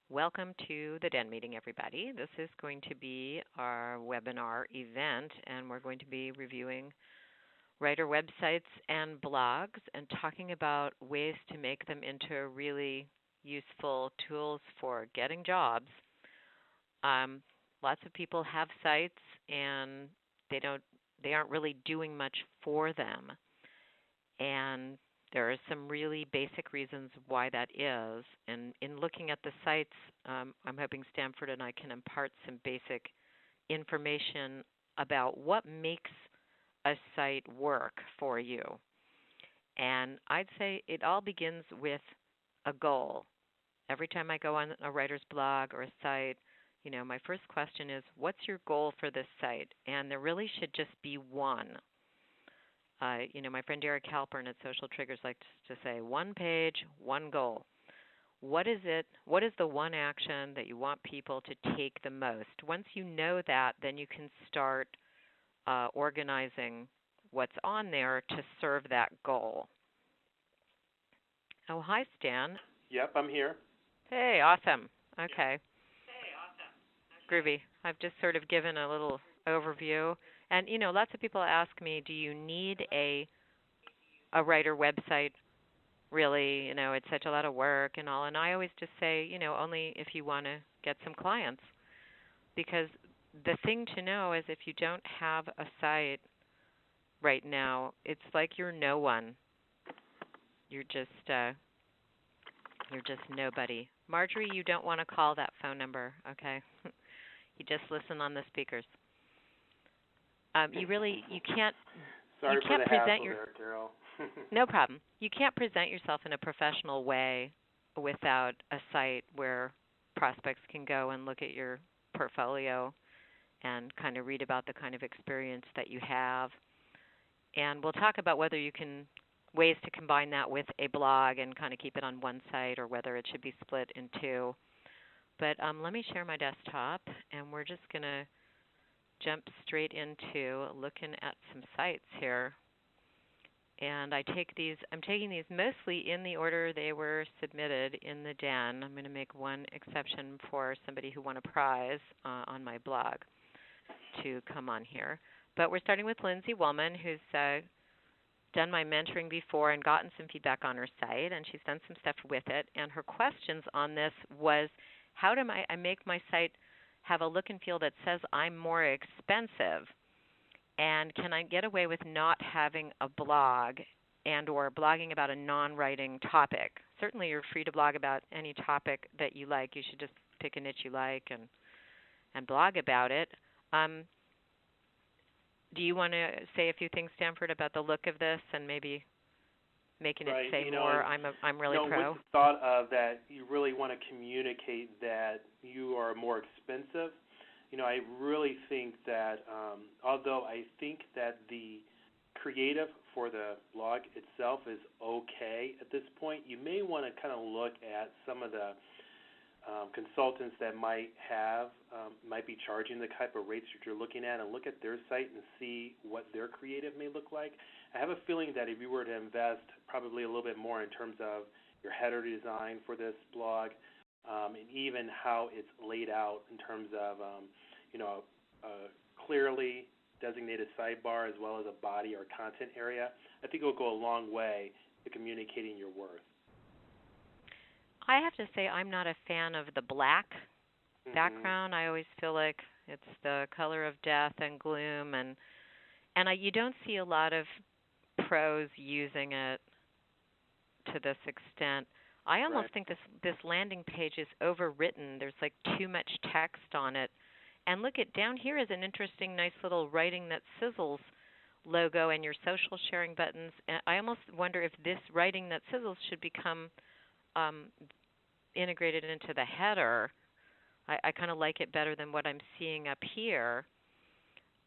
Welcome to the Den meeting, everybody. This is going to be our webinar event, and we're going to be reviewing writer websites and blogs and talking about ways to make them into really useful tools for getting jobs. Lots of people have sites, and they aren't really doing much for them. And there are some really basic reasons why that is. And in looking at the sites, I'm hoping Stanford and I can impart some basic information about what makes a site work for you. And I'd say it all begins with a goal. Every time I go on a writer's blog or a site, my first question is, what's your goal for this site? And there really should just be one. My friend Derek Halpern at Social Triggers likes to say, one page, one goal. What is it? What is the one action that you want people to take the most? Once you know that, then you can start organizing what's on there to serve that goal. Oh, hi, Stan. Yep, I'm here. Hey, awesome. Okay. Groovy. I've just sort of given a little overview. And, lots of people ask me, do you need a writer website? Really, it's such a lot of work and all. And I always just say, only if you want to get some clients. Because the thing to know is if you don't have a site right now, it's like you're no one. You're just nobody. Marjorie, you don't want to call that phone number, okay? You just listen on the speakers. You can't. Sorry you can't for the present hassle your. there, Carol. No problem. You can't present yourself in a professional way without a site where prospects can go and look at your portfolio and kind of read about the kind of experience that you have. And we'll talk about whether you can ways to combine that with a blog and kind of keep it on one site or whether it should be split in two. But let me share my desktop, and we're just going to jump straight into looking at some sites here. And I'm taking these mostly in the order they were submitted in the Den. I'm going to make one exception for somebody who won a prize on my blog to come on here. But we're starting with Lindsay Woolman, who's done my mentoring before and gotten some feedback on her site, and she's done some stuff with it. And her questions on this was, how do I make my site have a look and feel that says I'm more expensive? And can I get away with not having a blog and or blogging about a non-writing topic? Certainly you're free to blog about any topic that you like. You should just pick a niche you like and blog about it. Do you want to say a few things, Stanford, about the look of this and maybe making it say more, I'm really pro? With the thought of that you really want to communicate that you are more expensive, I really think that although I think that the creative for the blog itself is okay at this point, you may want to kind of look at some of the consultants that might be charging the type of rates that you're looking at, and look at their site and see what their creative may look like. I have a feeling that if you were to invest probably a little bit more in terms of your header design for this blog, and even how it's laid out in terms of a clearly designated sidebar as well as a body or content area, I think it will go a long way to communicating your worth. I have to say I'm not a fan of the black background. I always feel like it's the color of death and gloom, and you don't see a lot of pros using it to this extent. I almost think this landing page is overwritten. There's like too much text on it. And look at down here is an interesting, nice little writing that sizzles logo and your social sharing buttons. And I almost wonder if this writing that sizzles should become integrated into the header. I kind of like it better than what I'm seeing up here.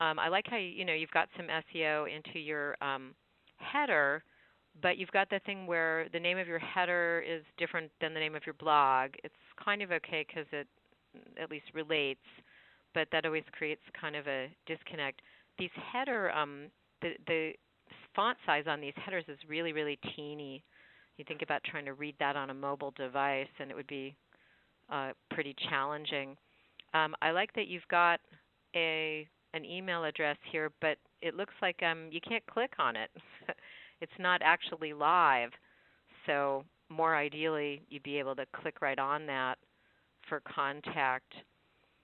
I like how you've got some SEO into your header, but you've got the thing where the name of your header is different than the name of your blog. It's kind of okay because it at least relates, but that always creates kind of a disconnect. These header, the font size on these headers is really, really teeny. You think about trying to read that on a mobile device, and it would be pretty challenging. I like that you've got an email address here, but it looks like you can't click on it. It's not actually live. So more ideally, you'd be able to click right on that for contact.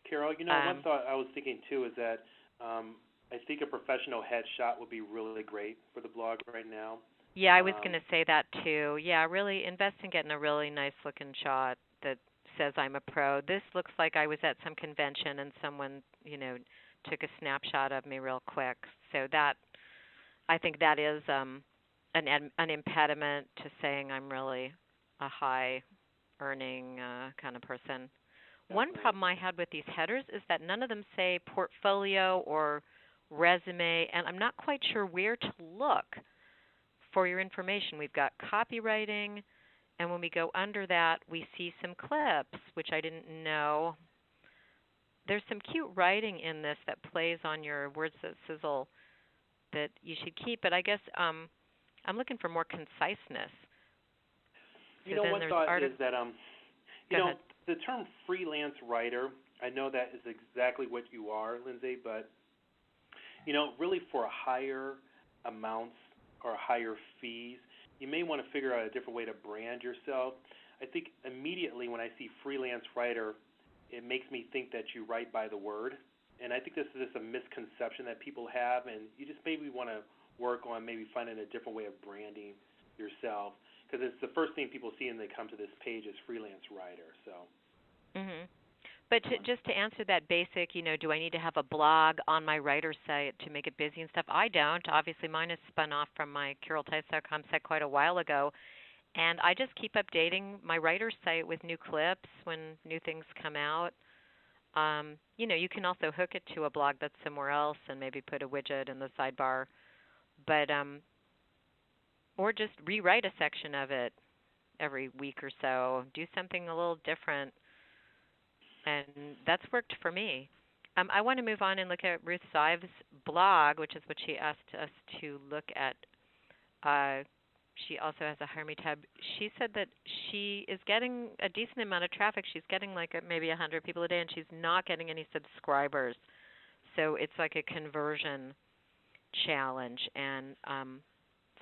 Carol, one thought I was thinking too is that I think a professional headshot would be really great for the blog right now. Yeah, I was going to say that too. Yeah, really invest in getting a really nice looking shot that says I'm a pro. This looks like I was at some convention and someone, took a snapshot of me real quick. So that, I think that is an impediment to saying I'm really a high earning kind of person. Definitely. One problem I had with these headers is that none of them say portfolio or resume, and I'm not quite sure where to look for your information. We've got copywriting, and when we go under that, we see some clips, which I didn't know. There's some cute writing in this that plays on your words that sizzle that you should keep, but I guess I'm looking for more conciseness. One thought is that, the term freelance writer, I know that is exactly what you are, Lindsay, but, really for higher amounts or higher fees, you may want to figure out a different way to brand yourself. I think immediately when I see freelance writer, it makes me think that you write by the word. And I think this is just a misconception that people have, and you just maybe want to work on maybe finding a different way of branding yourself, because it's the first thing people see when they come to this page is freelance writer. So. But just to answer that basic, do I need to have a blog on my writer site to make it busy and stuff? I don't. Obviously, mine is spun off from my CarolTice.com site quite a while ago, and I just keep updating my writer site with new clips when new things come out. You can also hook it to a blog that's somewhere else and maybe put a widget in the sidebar, but or just rewrite a section of it every week or so. Do something a little different. And that's worked for me. I want to move on and look at Ruth Sive's blog, which is what she asked us to look at. She also has a Hire Me tab. She said that she is getting a decent amount of traffic. She's getting maybe 100 people a day, and she's not getting any subscribers. So it's like a conversion challenge. And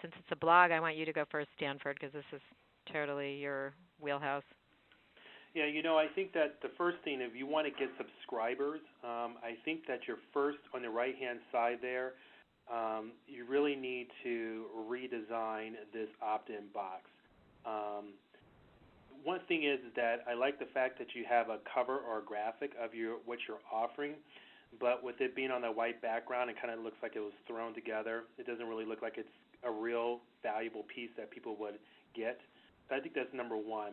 since it's a blog, I want you to go first, Stanford, because this is totally your wheelhouse. Yeah, I think that the first thing, if you want to get subscribers, I think that you're first on the right-hand side there, you really need to redesign this opt-in box. One thing is that I like the fact that you have a cover or a graphic of what you're offering, but with it being on a white background, it kind of looks like it was thrown together. It doesn't really look like it's a real valuable piece that people would get. So I think that's number one.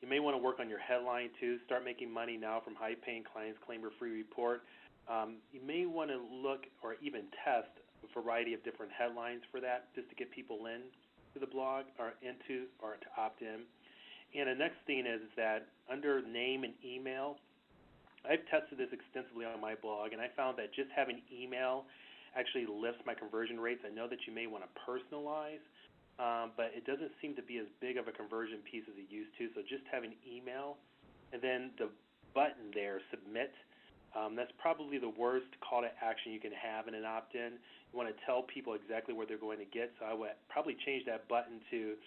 You may want to work on your headline, too. Start making money now from high-paying clients, claim your free report. You may want to look or even test a variety of different headlines for that, just to get people in to the blog or to opt in. And the next thing is that under name and email, I've tested this extensively on my blog, and I found that just having email actually lifts my conversion rates. I know that you may want to personalize, but it doesn't seem to be as big of a conversion piece as it used to. So just having email, and then the button there, submit, that's probably the worst call to action you can have in an opt-in. You want to tell people exactly what they're going to get. So I would probably change that button to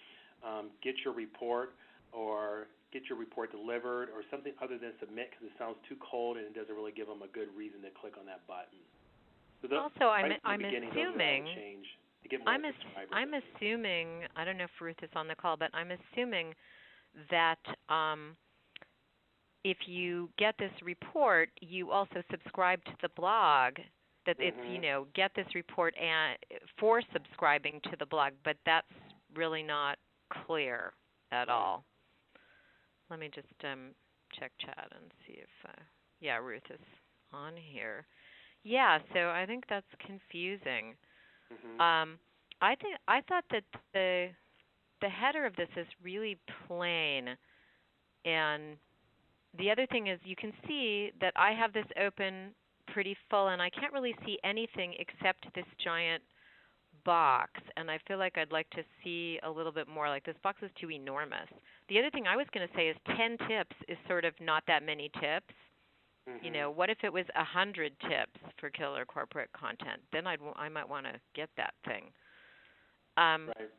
get your report or get your report delivered or something other than submit, because it sounds too cold and it doesn't really give them a good reason to click on that button. So also, I'm assuming. I'm assuming, I don't know if Ruth is on the call, but I'm assuming that if you get this report, you also subscribe to the blog, that it's, get this report for subscribing to the blog, but that's really not clear at all. Let me just check chat and see if, Ruth is on here. Yeah, so I think that's confusing. I thought that the header of this is really plain, and the other thing is you can see that I have this open pretty full, and I can't really see anything except this giant box, and I feel like I'd like to see a little bit more. Like, this box is too enormous. the other thing I was going to say is 10 tips is sort of not that many tips. You Mhm. know, what if it was 100 tips for killer corporate content? Then I might want to get that thing. Um, Right.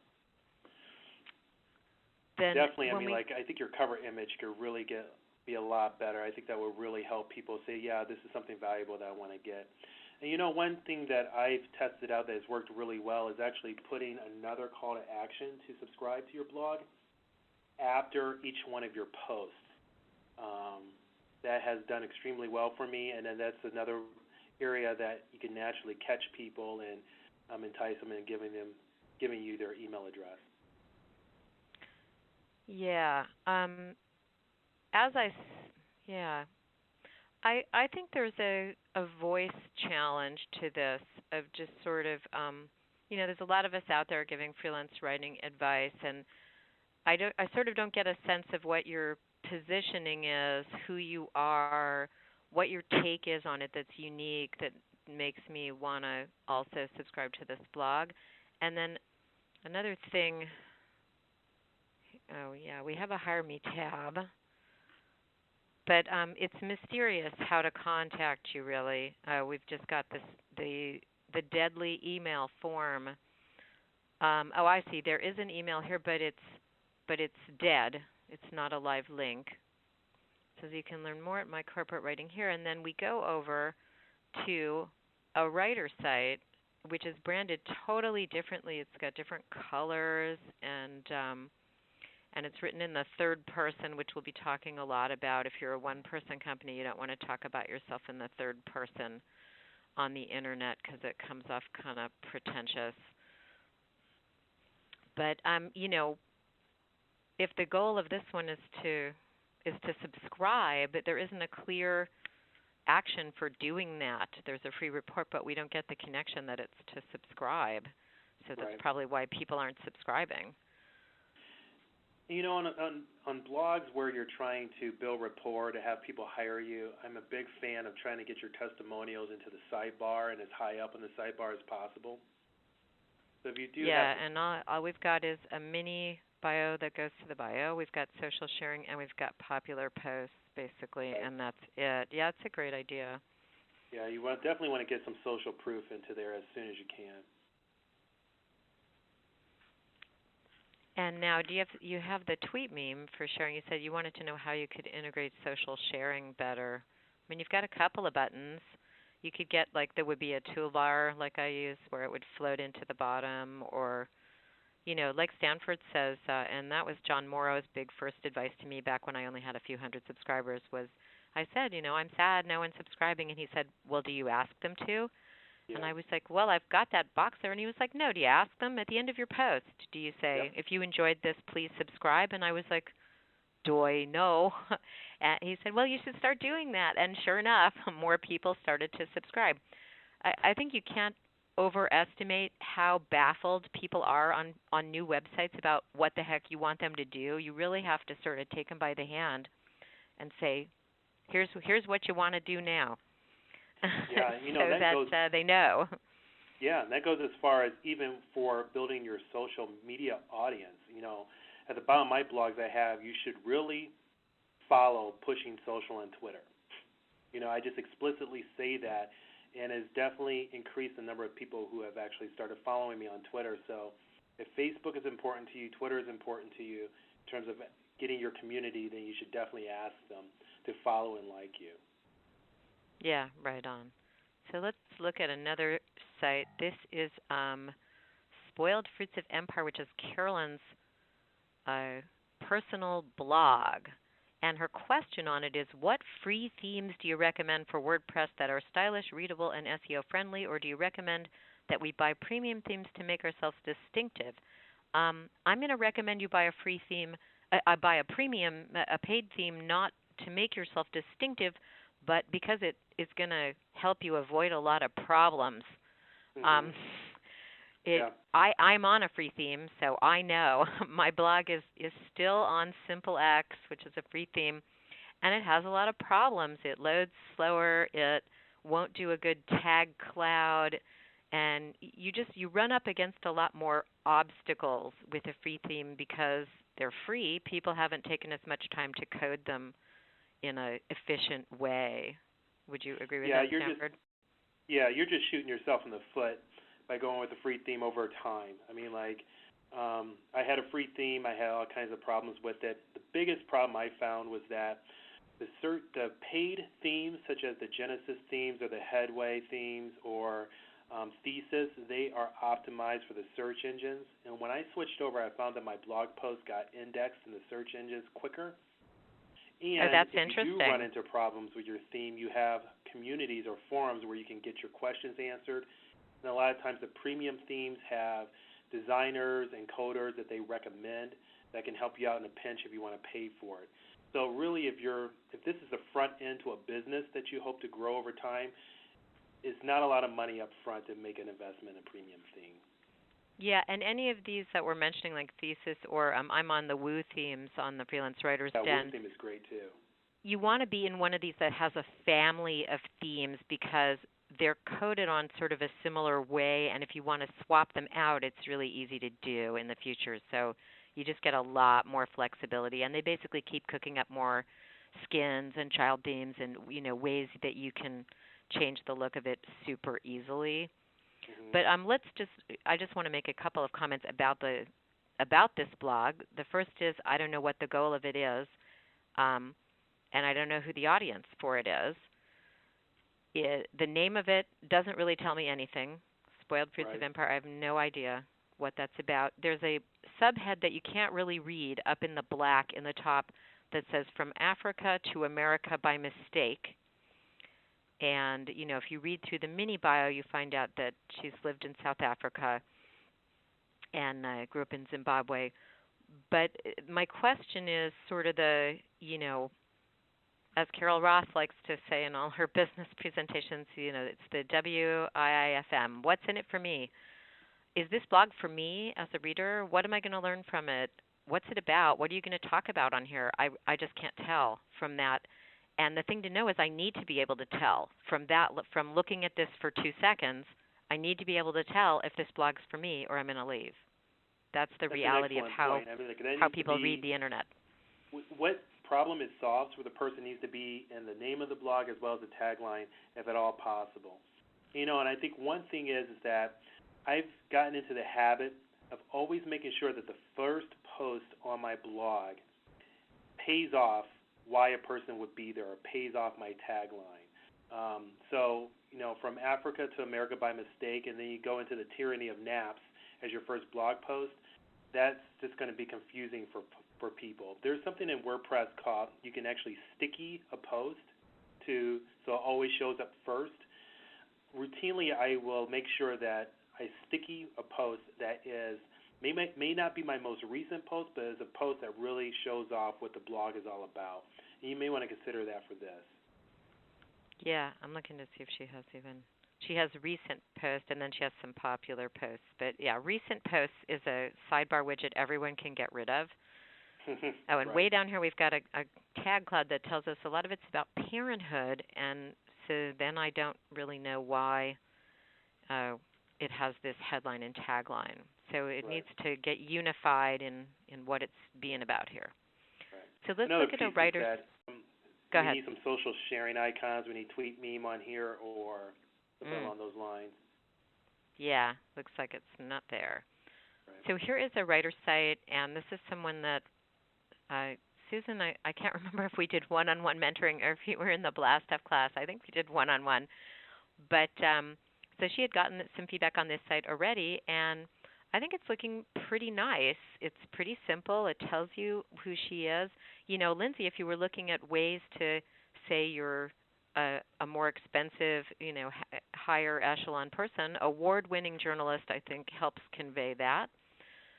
then Definitely. I when mean, we like, I think your cover image could really be a lot better. I think that will really help people say, yeah, this is something valuable that I want to get. And one thing that I've tested out that has worked really well is actually putting another call to action to subscribe to your blog after each one of your posts. That has done extremely well for me, and then that's another area that you can naturally catch people and entice them and giving you their email address. yeah, as I yeah, I think there's a voice challenge to this of just sort of there's a lot of us out there giving freelance writing advice, and I sort of don't get a sense of what your positioning is, who you are, what your take is on it that's unique that makes me want to also subscribe to this blog. And then another thing, oh yeah, we have a hire me tab, but it's mysterious how to contact you. Really, we've just got the deadly email form. Oh, I see. There is an email here, but it's dead. It's not a live link. It says you can learn more at my corporate writing here, and then we go over to a writer site, which is branded totally differently. It's got different colors, and it's written in the third person, which we'll be talking a lot about. If you're a one-person company, you don't want to talk about yourself in the third person on the internet because it comes off kind of pretentious. But if the goal of this one is to subscribe, there isn't a clear action for doing that. There's a free report, but we don't get the connection that it's to subscribe. So that's Right. probably why people aren't subscribing. On blogs where you're trying to build rapport to have people hire you, I'm a big fan of trying to get your testimonials into the sidebar and as high up on the sidebar as possible. So if you do Yeah, have, and all we've got is a mini bio that goes to the bio. We've got social sharing, and we've got popular posts, basically, right, and that's it. Yeah, it's a great idea. yeah, definitely want to get some social proof into there as soon as you can. And now, you have the tweet meme for sharing? You said you wanted to know how you could integrate social sharing better. I mean, you've got a couple of buttons. You could get there would be a toolbar like I use where it would float into the bottom, or like Stanford says, and that was John Morrow's big first advice to me back when I only had a few hundred subscribers. Was I said, I'm sad no one's subscribing, and he said, well, do you ask them to? And Yeah. I was like, well, I've got that box there. And he was like, no, do you ask them at the end of your post? Do you say, Yep. if you enjoyed this, please subscribe? And I was like, do I know? And he said, well, you should start doing that. And sure enough, more people started to subscribe. I think you can't overestimate how baffled people are on new websites about what the heck you want them to do. You really have to sort of take them by the hand and say, here's what you want to do now. Yeah, So that that goes. they know. Yeah, and that goes as far as even for building your social media audience. At the bottom of my blogs I have, you should really follow Pushing Social on Twitter. I just explicitly say that, and it's definitely increased the number of people who have actually started following me on Twitter. So if Facebook is important to you, Twitter is important to you in terms of getting your community, then you should definitely ask them to follow and like you. Yeah, right on. So let's look at another site. This is Spoiled Fruits of Empire, which is Carolyn's personal blog. And her question on it is, what free themes do you recommend for WordPress that are stylish, readable, and SEO friendly, or do you recommend that we buy premium themes to make ourselves distinctive? I'm going to recommend you buy a free theme, buy a premium, a paid theme, not to make yourself distinctive, but because it is going to help you avoid a lot of problems. Mm-hmm. Yeah. I'm on a free theme, so I know my blog is still on Simple X, which is a free theme, and it has a lot of problems. It loads slower. It won't do a good tag cloud, and you run up against a lot more obstacles with a free theme because they're free, people haven't taken as much time to code them in a efficient way. Would you agree with Yeah, that, Stanford? you're just shooting yourself in the foot by going with a free theme over time. I mean, like, I had a free theme. I had all kinds of problems with it. The biggest problem I found was that the paid themes, such as the Genesis themes or the Headway themes or Thesis, they are optimized for the search engines. And when I switched over, I found that my blog posts got indexed in the search engines quicker. Oh, And that's if you do run interesting. into problems with your theme, you have communities or forums where you can get your questions answered. And a lot of times the premium themes have designers and coders that they recommend that can help you out in a pinch if you want to pay for it. So really, if this is the front end to a business that you hope to grow over time, it's not a lot of money up front to make an investment in a premium theme. Yeah, and any of these that we're mentioning, like Thesis or I'm on the Woo themes on the Freelance Writers That Den. Woo theme is great too. You want to be in one of these that has a family of themes because they're coded on sort of a similar way, and if you want to swap them out, it's really easy to do in the future. So you just get a lot more flexibility, and they basically keep cooking up more skins and child themes and ways that you can change the look of it super easily. Mm-hmm. But I just want to make a couple of comments about this blog. The first is I don't know what the goal of it is, and I don't know who the audience for it is. The name of it doesn't really tell me anything. Spoiled Fruits of Empire, I have no idea what that's about. There's a subhead that you can't really read up in the black in the top that says From Africa to America by Mistake. And, if you read through the mini bio, you find out that she's lived in South Africa and grew up in Zimbabwe. But my question is sort of as Carol Ross likes to say in all her business presentations, it's the WIIFM. What's in it for me? Is this blog for me as a reader? What am I going to learn from it? What's it about? What are you going to talk about on here? I just can't tell from that. And the thing to know is I need to be able to tell from looking at this for 2 seconds. I need to be able to tell if this blog's for me or I'm going to leave. That's the reality of how people read the internet. What problem it solves for the person needs to be in the name of the blog as well as the tagline, if at all possible. And I think one thing is that I've gotten into the habit of always making sure that the first post on my blog pays off why a person would be there or pays off my tagline. So, From Africa to America by Mistake, and then you go into the tyranny of naps as your first blog post, that's just going to be confusing for people. There's something in WordPress called you can actually sticky a post so it always shows up first. Routinely, I will make sure that I sticky a post that may not be my most recent post, but is a post that really shows off what the blog is all about. And you may want to consider that for this. Yeah, I'm looking to see if she has recent posts, and then she has some popular posts. But yeah, recent posts is a sidebar widget everyone can get rid of. Oh, and way down here we've got a tag cloud that tells us a lot of it's about parenthood, and so then I don't really know why it has this headline and tagline. So it needs to get unified in what it's being about here. So let's look at a writer's... Go ahead. We need some social sharing icons. We need tweet meme on here or something along those lines. Yeah, looks like it's not there. Right. So here is a writer site, and this is someone that, Susan, I can't remember if we did one-on-one mentoring or if you were in the Blast Off class. I think we did one-on-one. But so she had gotten some feedback on this site already, and I think it's looking pretty nice. It's pretty simple. It tells you who she is. Lindsay, if you were looking at ways to say you're a more expensive, higher echelon person, award-winning journalist, I think, helps convey that.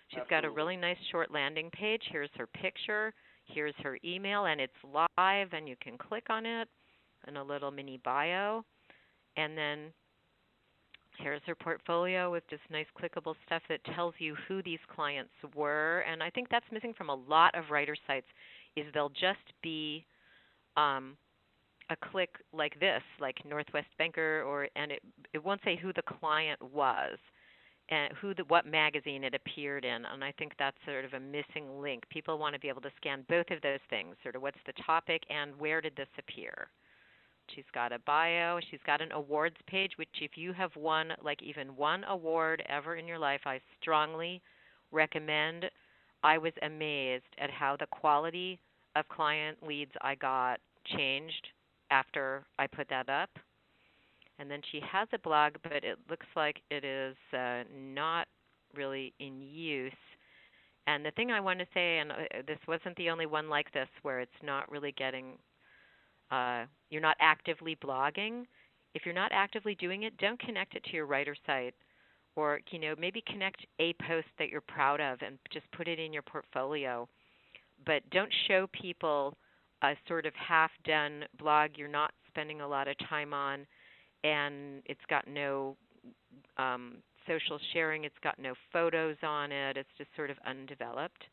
She's got a really nice short landing page. Here's her picture. Here's her email, and it's live, and you can click on it, and a little mini bio. And then here's her portfolio with just nice clickable stuff that tells you who these clients were. And I think that's missing from a lot of writer sites is they'll just be a click like this, like Northwest Banker, and it won't say who the client was. and what magazine it appeared in, and I think that's sort of a missing link. People want to be able to scan both of those things, sort of what's the topic and where did this appear. She's got a bio. She's got an awards page, which if you have won like even one award ever in your life, I strongly recommend. I was amazed at how the quality of client leads I got changed after I put that up. And then she has a blog, but it looks like it is not really in use. And the thing I want to say, and this wasn't the only one like this, where it's not really getting, you're not actively blogging. If you're not actively doing it, don't connect it to your writer site, or maybe connect a post that you're proud of and just put it in your portfolio. But don't show people a sort of half-done blog you're not spending a lot of time on, and it's got no social sharing, it's got no photos on it, it's just sort of undeveloped.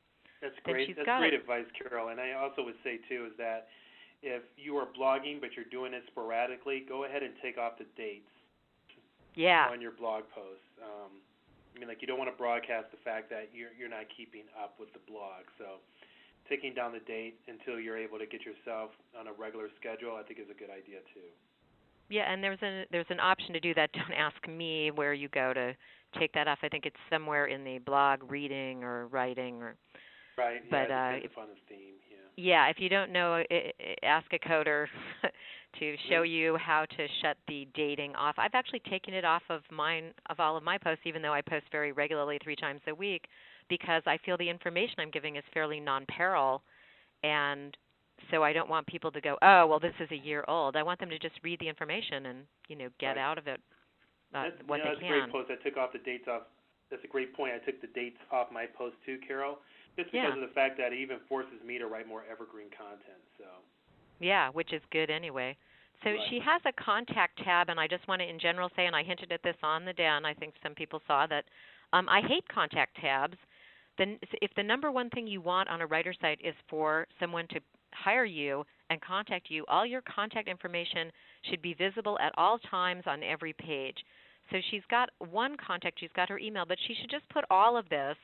That's great. That's great advice, Carol. And I also would say, too, is that if you are blogging but you're doing it sporadically, go ahead and take off the dates on your blog posts. You don't want to broadcast the fact that you're not keeping up with the blog. So taking down the date until you're able to get yourself on a regular schedule, I think is a good idea, too. Yeah, and there's an option to do that. Don't ask me where you go to take that off. I think it's somewhere in the blog reading or writing or. Right. But yeah, it depends upon the theme. Yeah. Yeah, if you don't know, ask a coder to show you how to shut the dating off. I've actually taken it off of all of my posts, even though I post very regularly 3 times a week, because I feel the information I'm giving is fairly non-peril, and so I don't want people to go, oh, well, this is a year old. I want them to just read the information and, get out of it what they can. That's a great post. I took off the dates off. That's a great point. I took the dates off my post too, Carol, just because of the fact that it even forces me to write more evergreen content. So. Yeah, which is good anyway. So she has a contact tab, and I just want to in general say, and I hinted at this on the den, I think some people saw that, I hate contact tabs. Then if the number one thing you want on a writer site is for someone to hire you and contact you, all your contact information should be visible at all times on every page. So she's got one contact, she's got her email, but she should just put all of this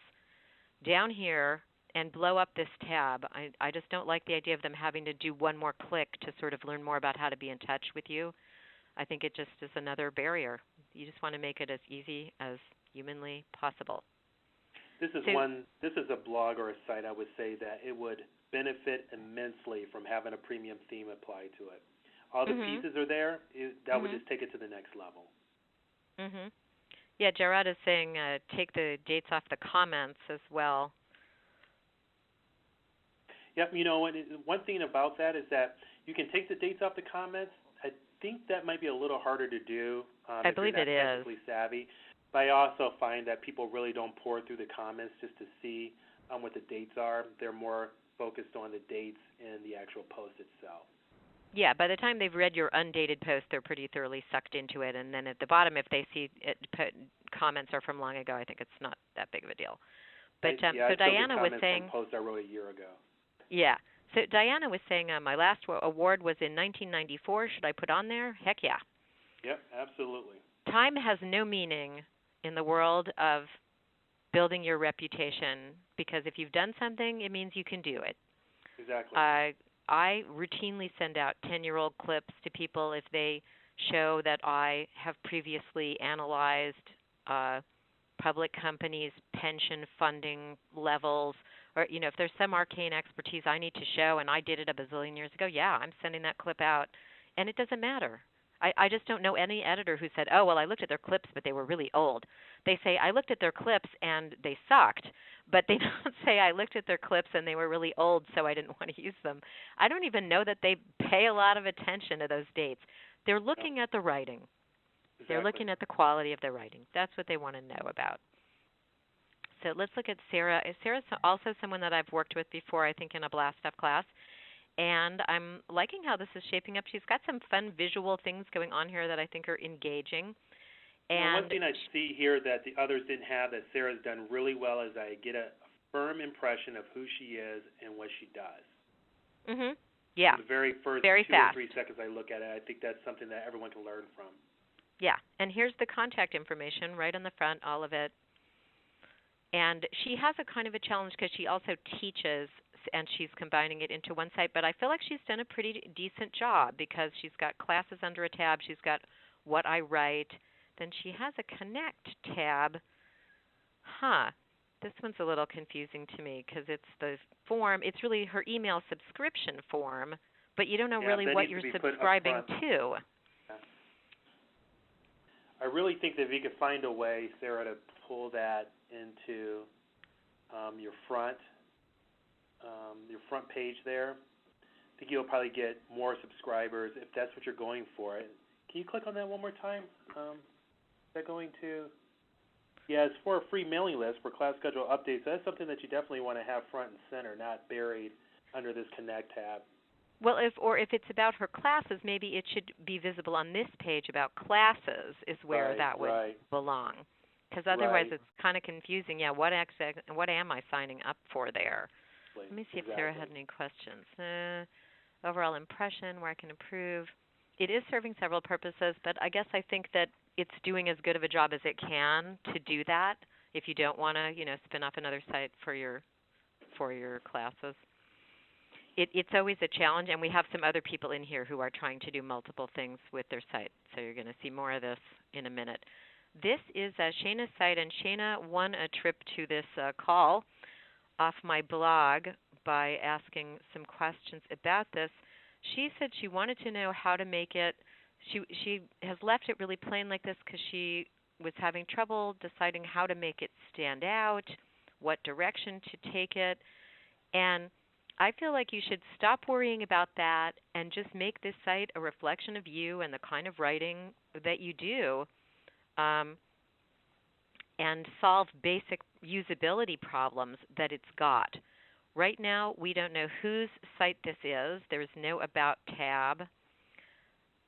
down here and blow up this tab. I just don't like the idea of them having to do one more click to sort of learn more about how to be in touch with you. I think it just is another barrier. You just want to make it as easy as humanly possible. This is a blog or a site I would say that it would benefit immensely from having a premium theme applied to it. All the pieces are there. That would just take it to the next level. Yeah, Gerard is saying take the dates off the comments as well. Yep, one thing about that is that you can take the dates off the comments. I think that might be a little harder to do I believe it is. If you're not technically savvy. But I also find that people really don't pour through the comments just to see what the dates are. They're more focused on the dates in the actual post itself. Yeah, by the time they've read your undated post, they're pretty thoroughly sucked into it. And then at the bottom, if they see comments are from long ago, I think it's not that big of a deal. But so Diana was saying, from posts I wrote a year ago. Yeah. So Diana was saying my last award was in 1994. Should I put on there? Heck yeah. Yep, absolutely. Time has no meaning in the world of building your reputation, because if you've done something, it means you can do it. Exactly. I routinely send out 10-year-old clips to people if they show that I have previously analyzed public companies' pension funding levels, or if there's some arcane expertise I need to show and I did it a bazillion years ago, yeah, I'm sending that clip out, and it doesn't matter. I just don't know any editor who said, oh, well, I looked at their clips, but they were really old. They say, I looked at their clips, and they sucked, but they don't say, I looked at their clips, and they were really old, so I didn't want to use them. I don't even know that they pay a lot of attention to those dates. They're looking at the writing. Exactly. They're looking at the quality of their writing. That's what they want to know about. So let's look at Sarah. Sarah's also someone that I've worked with before, I think, in a Blast Stuff class. And I'm liking how this is shaping up. She's got some fun visual things going on here that I think are engaging. And one thing I see here that the others didn't have that Sarah's done really well is I get a firm impression of who she is and what she does. Yeah. The very first very 2 fast. or 3 seconds I look at it, I think that's something that everyone can learn from. Yeah, and here's the contact information right on the front, all of it. And she has a kind of a challenge because she also teaches and she's combining it into one site. But I feel like she's done a pretty decent job because she's got classes under a tab. She's got what I write. Then she has a connect tab. Huh. This one's a little confusing to me because it's the form. It's really her email subscription form, but you don't know really what you're subscribing to. Yeah. I really think that if you could find a way, Sarah, to pull that into your front page there, I think you'll probably get more subscribers if that's what you're going for. Can you click on that one more time? Is that going to? Yeah, it's for a free mailing list for class schedule updates. That's something that you definitely want to have front and center, not buried under this Connect tab. Well, if it's about her classes, maybe it should be visible on this page about classes is where that would belong. Because otherwise it's kind of confusing. Yeah, what am I signing up for there? Let me see if Sarah had any questions. Overall impression, where I can improve. It is serving several purposes, but I guess I think that it's doing as good of a job as it can to do that if you don't want to, spin up another site for your classes. It's always a challenge, and we have some other people in here who are trying to do multiple things with their site, so you're going to see more of this in a minute. This is Shayna's site, and Shayna won a trip to this call off my blog by asking some questions about this. She said she wanted to know how to make it. She has left it really plain like this because she was having trouble deciding how to make it stand out, what direction to take it, and I feel like you should stop worrying about that and just make this site a reflection of you and the kind of writing that you do, and solve basic usability problems that it's got. Right now, we don't know whose site this is. There's no About tab.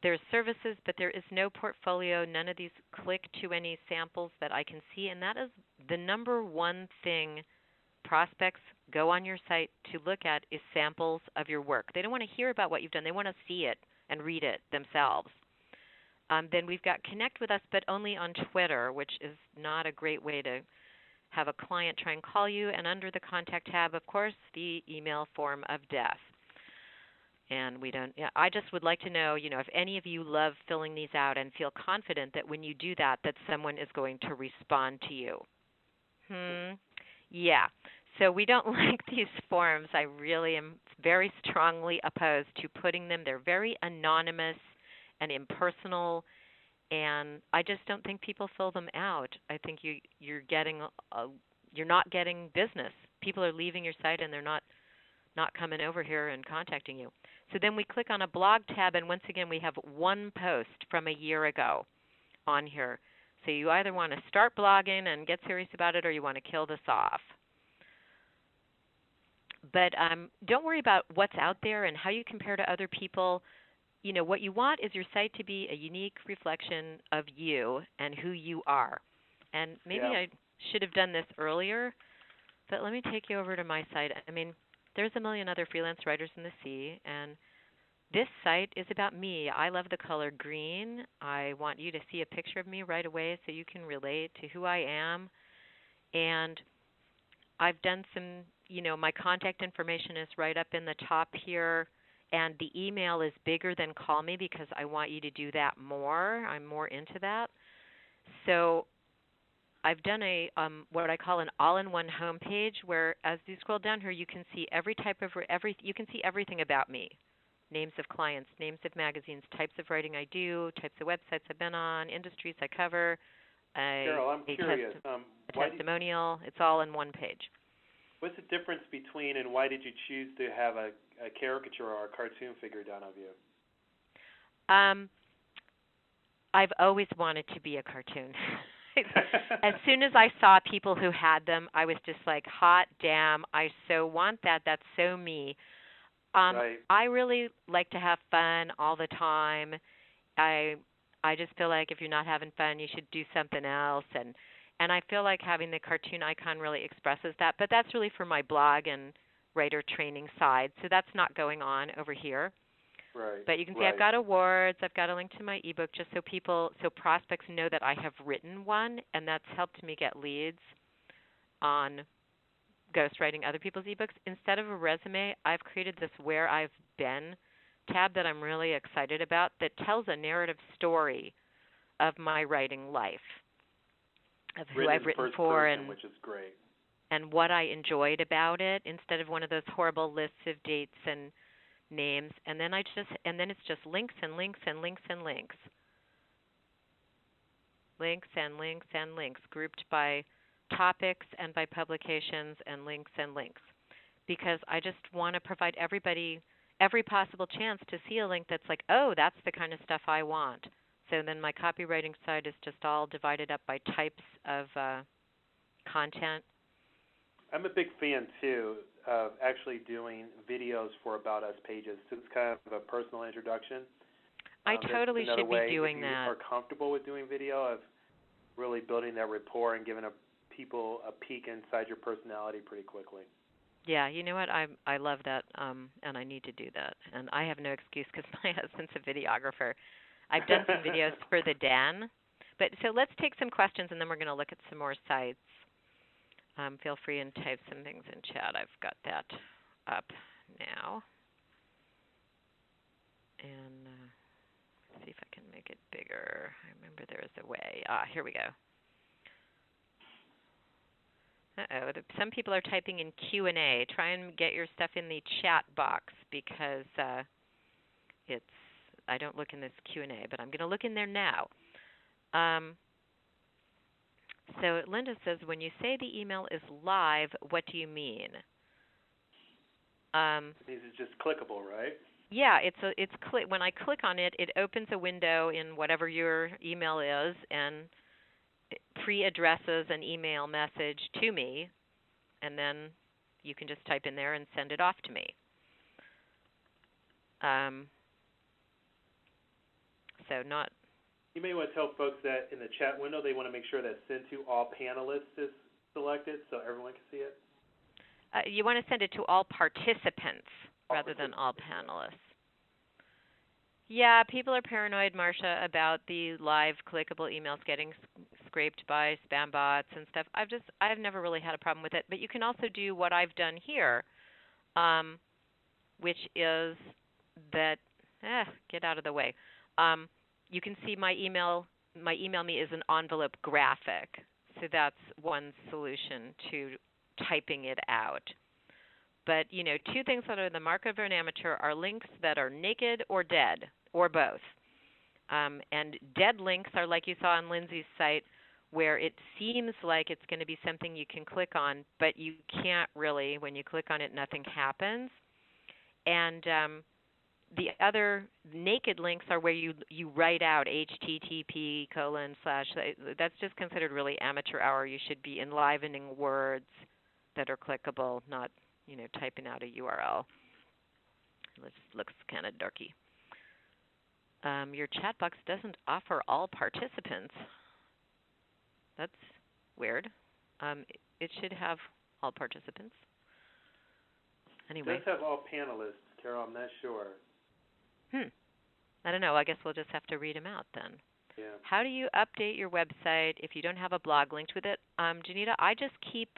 There's services, but there is no portfolio. None of these click to any samples that I can see, and that is the number one thing prospects go on your site to look at is samples of your work. They don't want to hear about what you've done. They want to see it and read it themselves. Then we've got Connect with Us, but only on Twitter, which is not a great way to have a client try and call you. And under the Contact tab, of course, the email form of death. And we don't. Yeah, I just would like to know, if any of you love filling these out and feel confident that when you do that, that someone is going to respond to you. Yeah. So we don't like these forms. I really am very strongly opposed to putting them. They're very anonymous and impersonal, and I just don't think people fill them out. I think you're not getting business. People are leaving your site and they're not coming over here and contacting you. So then we click on a blog tab, and once again we have one post from a year ago on here. So you either want to start blogging and get serious about it, or you want to kill this off. But don't worry about what's out there and how you compare to other people. What you want is your site to be a unique reflection of you and who you are. And maybe I should have done this earlier, but let me take you over to my site. I mean, there's a million other freelance writers in the sea, and this site is about me. I love the color green. I want you to see a picture of me right away so you can relate to who I am. And I've done some, my contact information is right up in the top here, and the email is bigger than call me because I want you to do that more. I'm more into that. So I've done a what I call an all-in-one homepage where, as you scroll down here, you can see you can see everything about me: names of clients, names of magazines, types of writing I do, types of websites I've been on, industries I cover. Cheryl, I'm curious. A testimonial. It's all in one page. What's the difference between, and why did you choose to have a caricature or a cartoon figure done of you? I've always wanted to be a cartoon. As soon as I saw people who had them, I was just like, hot damn, I so want that. That's so me. Right. I really like to have fun all the time. I just feel like if you're not having fun, you should do something else. And I feel like having the cartoon icon really expresses that. But that's really for my blog and writer training side. So that's not going on over here. Right. But you can see I've Right. got awards. I've got a link to my ebook just so prospects know that I have written one, and that's helped me get leads on ghostwriting other people's ebooks. Instead of a resume, I've created this Where I've Been tab that I'm really excited about that tells a narrative story of my writing life, of who Written I've in written first for person, which is great. and what I enjoyed about it, instead of one of those horrible lists of dates and names. And then it's just links and links and links and links. Links and links and links, grouped by topics and by publications, and links and links. Because I just want to provide everybody every possible chance to see a link that's like, oh, that's the kind of stuff I want. So then my copywriting side is just all divided up by types of content. I'm a big fan, too, of actually doing videos for About Us pages. So it's kind of a personal introduction. I totally that's should way, be doing if you that. are comfortable with doing video, of really building that rapport and giving people a peek inside your personality pretty quickly. Yeah, you know what? I love that, and I need to do that. And I have no excuse because my husband's a videographer. I've done some videos for the Den. But so let's take some questions, and then we're going to look at some more sites. Feel free and type some things in chat. I've got that up now. And let's see if I can make it bigger. I remember there is a way. Here we go. Uh-oh, some people are typing in Q&A. Try and get your stuff in the chat box because I don't look in this Q&A, but I'm going to look in there now. So Linda says, when you say the email is live, what do you mean? It means it's just clickable, right? Yeah, when I click on it, it opens a window in whatever your email is and it pre-addresses an email message to me, and then you can just type in there and send it off to me. You may want to tell folks that in the chat window they want to make sure that send to all panelists is selected so everyone can see it. You want to send it to all participants rather than all panelists. Yeah, people are paranoid, Marcia, about the live clickable emails getting scraped by spam bots and stuff. I've never really had a problem with it. But you can also do what I've done here, which is that get out of the way. You can see my email me is an envelope graphic. So that's one solution to typing it out. But, two things that are the mark of an amateur are links that are naked or dead, or both. And dead links are like you saw on Lindsay's site, where it seems like it's going to be something you can click on, but you can't really. When you click on it, nothing happens. And the other naked links are where you write out HTTP:/. That's just considered really amateur hour. You should be enlivening words that are clickable, not typing out a URL. It looks kind of dorky. Your chat box doesn't offer all participants. That's weird. It should have all participants. Anyway. It does have all panelists, Carol. I'm not sure. I don't know. I guess we'll just have to read them out then. Yeah. How do you update your website if you don't have a blog linked with it? Janita, I just keep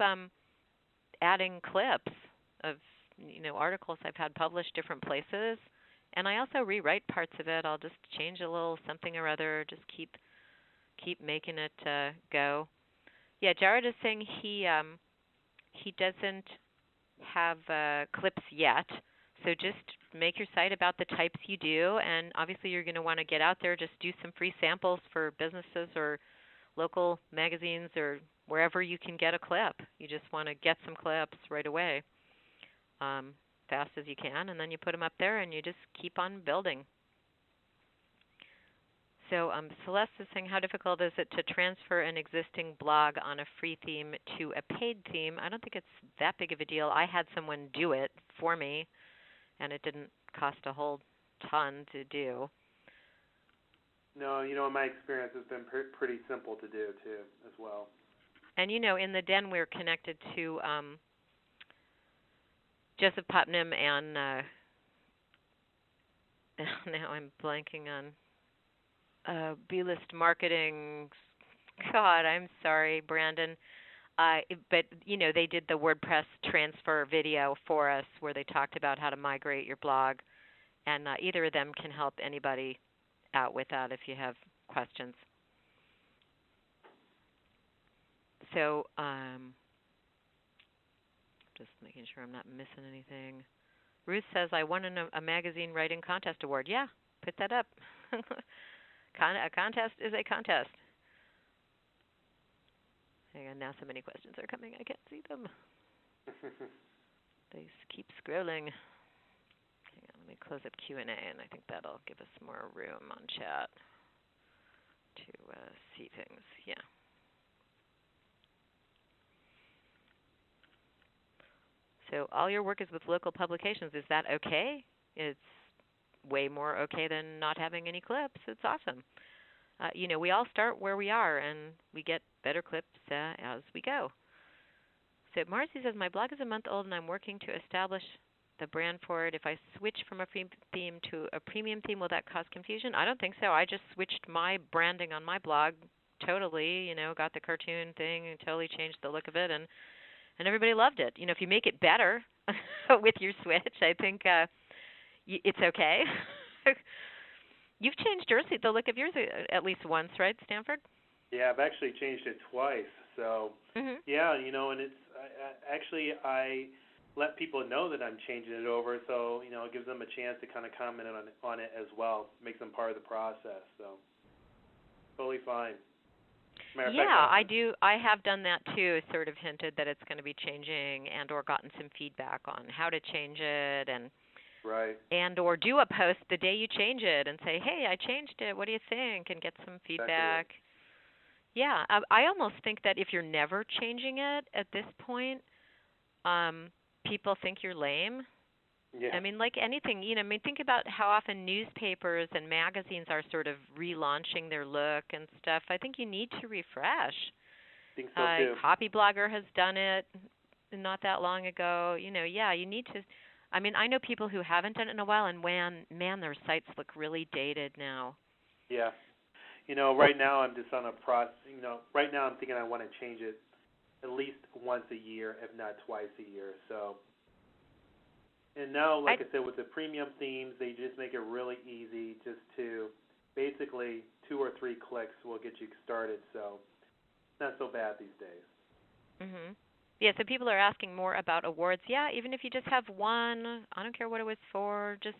adding clips of articles I've had published different places, and I also rewrite parts of it. I'll just change a little something or other, just keep making it go. Yeah, Jared is saying he doesn't have clips yet, so just make your site about the types you do, and obviously you're going to want to get out there, just do some free samples for businesses or local magazines or wherever you can get a clip. You just want to get some clips right away, fast as you can, and then you put them up there and you just keep on building. So Celeste is saying, how difficult is it to transfer an existing blog on a free theme to a paid theme? I don't think it's that big of a deal. I had someone do it for me, and it didn't cost a whole ton to do. No, in my experience, it's been pretty simple to do, too, as well. And, in the Den, we're connected to Joseph Putnam and now I'm blanking on B-list marketing. God, I'm sorry, Brandon. But they did the WordPress transfer video for us where they talked about how to migrate your blog, and either of them can help anybody out with that if you have questions. So, just making sure I'm not missing anything. Ruth says, I won a magazine writing contest award. Yeah, put that up. A contest is a contest. Hang on, now so many questions are coming, I can't see them. They keep scrolling. Hang on, let me close up Q&A, and I think that'll give us more room on chat to see things. Yeah. So all your work is with local publications. Is that okay? It's way more okay than not having any clips. It's awesome. We all start where we are, and we get better clips as we go. So Marcy says, my blog is a month old, and I'm working to establish the brand for it. If I switch from a free theme to a premium theme, will that cause confusion? I don't think so. I just switched my branding on my blog totally, got the cartoon thing and totally changed the look of it, and everybody loved it. If you make it better with your switch, I think it's okay. You've changed the look of yours at least once, right, Stanford? Yeah, I've actually changed it twice. So, yeah, and it's I let people know that I'm changing it over, so it gives them a chance to kind of comment on it as well, makes them part of the process. So, totally fine. I do. I have done that too. Sort of hinted that it's going to be changing, and/or gotten some feedback on how to change it, and/or do a post the day you change it and say, "Hey, I changed it. What do you think?" and get some feedback. Exactly. Yeah, I almost think that if you're never changing it at this point, people think you're lame. Yeah. I mean, like anything, think about how often newspapers and magazines are sort of relaunching their look and stuff. I think you need to refresh. I think so too. Copy Blogger has done it not that long ago. You need to. I mean, I know people who haven't done it in a while, and man, their sites look really dated now. Yeah. Right now I'm just on a process. Right now I'm thinking I want to change it at least once a year, if not twice a year. So. And now, like I said, with the premium themes, they just make it really easy just to basically 2 or 3 clicks will get you started. So it's not so bad these days. Yeah, so people are asking more about awards. Yeah, even if you just have one, I don't care what it was for, just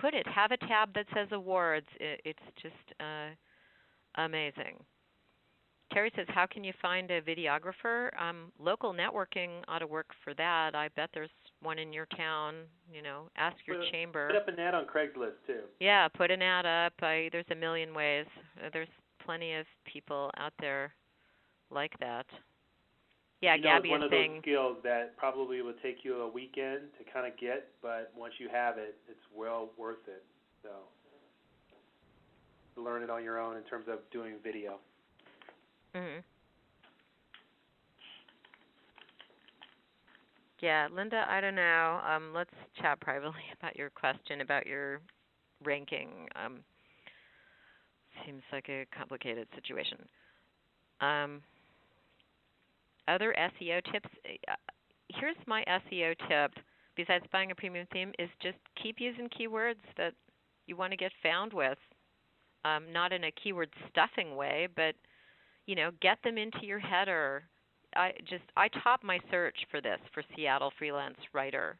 put it. Have a tab that says awards. It's just amazing. Terry says, how can you find a videographer? Local networking ought to work for that. I bet there's one in your town. Ask your chamber. Put up an ad on Craigslist, too. Yeah, put an ad up. There's a million ways. There's plenty of people out there like that. Yeah, Gabby it's one is of saying, those skills that probably will take you a weekend to kind of get, but once you have it, it's well worth it. So learn it on your own in terms of doing video. Yeah, Linda, I don't know. Let's chat privately about your question about your ranking. Seems like a complicated situation. Other SEO tips. Here's my SEO tip, besides buying a premium theme, is just keep using keywords that you want to get found with. Not in a keyword stuffing way, but get them into your header. I top my search for this for Seattle freelance writer.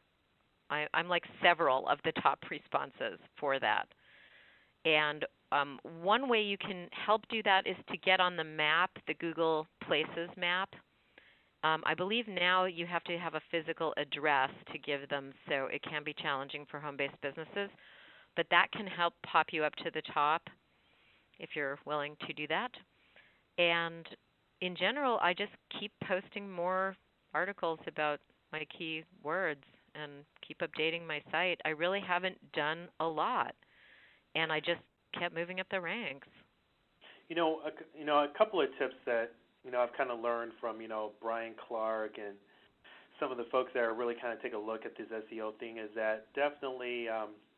I'm like several of the top responses for that. And one way you can help do that is to get on the map, the Google Places map. I believe now you have to have a physical address to give them, so it can be challenging for home-based businesses. But that can help pop you up to the top if you're willing to do that. And in general, I just keep posting more articles about my key words and keep updating my site. I really haven't done a lot, and I just kept moving up the ranks. A couple of tips that I've kind of learned from Brian Clark and some of the folks that are really kind of take a look at this SEO thing is that definitely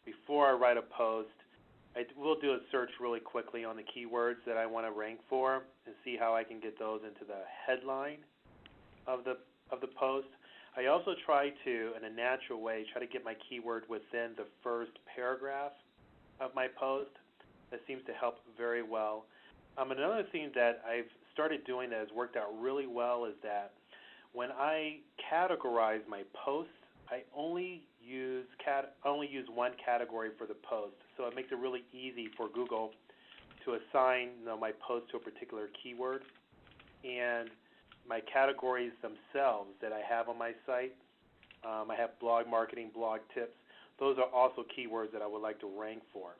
before I write a post, I will do a search really quickly on the keywords that I want to rank for and see how I can get those into the headline of the post. I also try to, in a natural way, try to get my keyword within the first paragraph of my post. That seems to help very well. Another thing that I've started doing that has worked out really well is that when I categorize my posts, I only use one category for the post. So it makes it really easy for Google to assign my post to a particular keyword. And my categories themselves that I have on my site, I have blog marketing, blog tips. Those are also keywords that I would like to rank for.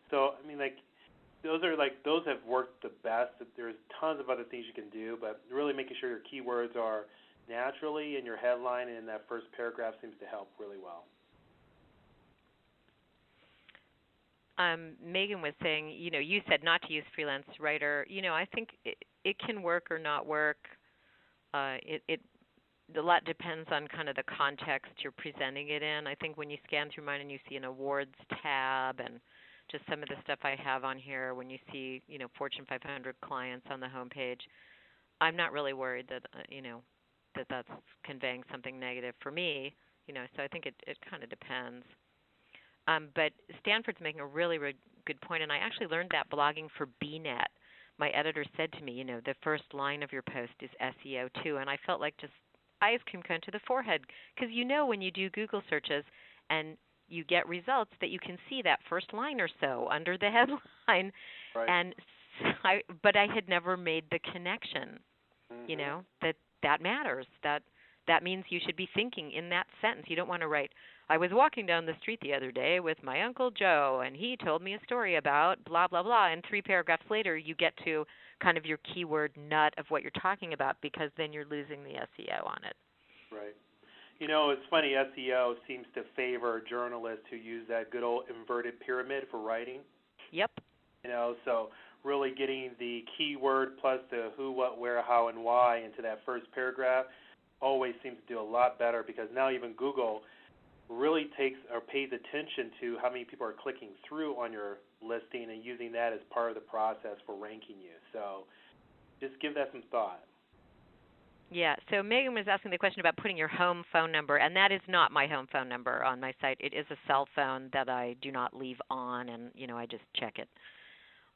So I mean, those have worked the best. There's tons of other things you can do, but really making sure your keywords are naturally in your headline and in that first paragraph seems to help really well. Megan was saying, you said not to use freelance writer. I think it can work or not work. A lot depends on kind of the context you're presenting it in. I think when you scan through mine and you see an awards tab and just some of the stuff I have on here, when you see, Fortune 500 clients on the homepage, I'm not really worried that, that's conveying something negative for me. So I think it kind of depends. But Stanford's making a really, really good point, and I actually learned that blogging for BNet. My editor said to me, the first line of your post is SEO too, and I felt like just ice cream cone to the forehead because when you do Google searches and you get results that you can see that first line or so under the headline, right. And but I had never made the connection, that matters. That means you should be thinking in that sentence. You don't want to write, I was walking down the street the other day with my Uncle Joe, and he told me a story about blah, blah, blah. And 3 paragraphs later, you get to kind of your keyword nut of what you're talking about because then you're losing the SEO on it. Right. It's funny, SEO seems to favor journalists who use that good old inverted pyramid for writing. Yep. So really getting the keyword plus the who, what, where, how, and why into that first paragraph always seems to do a lot better because now even Google really takes or pays attention to how many people are clicking through on your listing and using that as part of the process for ranking you. So just give that some thought. Yeah, so Megan was asking the question about putting your home phone number, and that is not my home phone number on my site. It is a cell phone that I do not leave on, and, I just check it.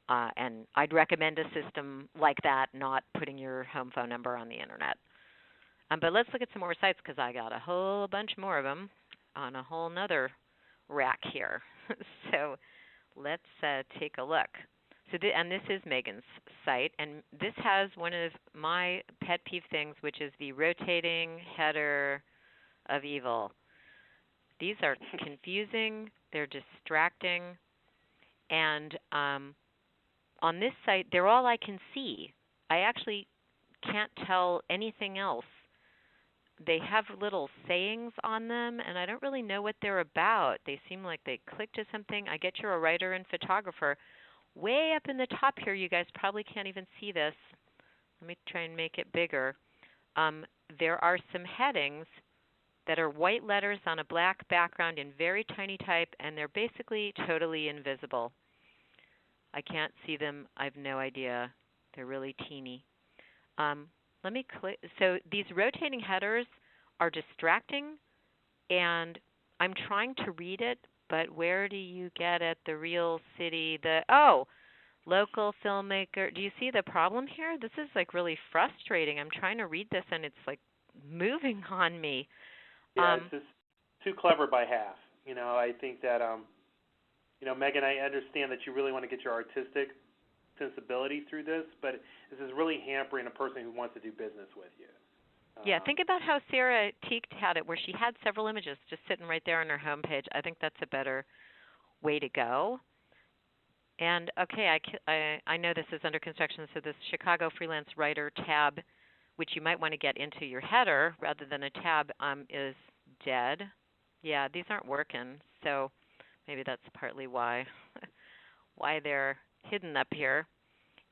And I'd recommend a system like that, not putting your home phone number on the Internet. But let's look at some more sites because I got a whole bunch more of them on a whole nother rack here. So let's take a look. So and this is Megan's site, and this has one of my pet peeve things, which is the rotating header of evil. These are confusing, they're distracting, and on this site, they're all I can see. I actually can't tell anything else. They have little sayings on them, and I don't really know what they're about. They seem like they click to something. I get you're a writer and photographer. Way up in the top here, you guys probably can't even see this. Let me try and make it bigger. There are some headings that are white letters on a black background in very tiny type, and they're basically totally invisible. I can't see them. I have no idea. They're really teeny. Let me click. So these rotating headers are distracting, and I'm trying to read it, but where do you get at the real city? Local filmmaker. Do you see the problem here? This is really frustrating. I'm trying to read this, and it's moving on me. Yeah, it's just too clever by half. I think that, Megan, I understand that you really want to get your artistic sensibility through this, but this is really hampering a person who wants to do business with you. Yeah, think about how Sarah Teague had it, where she had several images just sitting right there on her homepage. I think that's a better way to go. And, okay, I know this is under construction, so this Chicago Freelance Writer tab, which you might want to get into your header rather than a tab, is dead. Yeah, these aren't working, so maybe that's partly why they're hidden up here.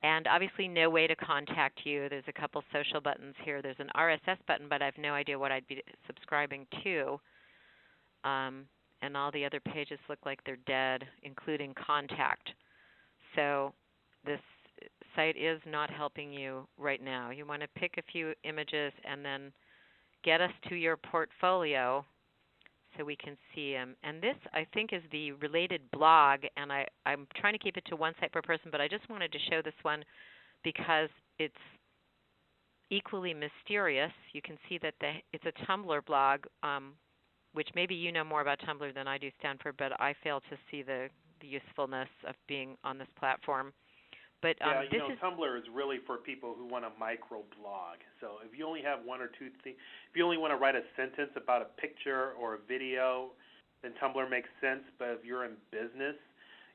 And obviously no way to contact you. There's a couple social buttons here. There's an RSS button, but I have no idea what I'd be subscribing to. and all the other pages look like they're dead, including contact. So this site is not helping you right now. You want to pick a few images and then get us to your portfolio so we can see them. And this, I think, is the related blog, and I'm trying to keep it to one site per person, but I just wanted to show this one because it's equally mysterious. You can see that it's a Tumblr blog, which maybe you know more about Tumblr than I do, Stanford, but I fail to see the usefulness of being on this platform. But Tumblr is really for people who want to microblog. So if you only have one or two things, if you only want to write a sentence about a picture or a video, then Tumblr makes sense. But if you're in business,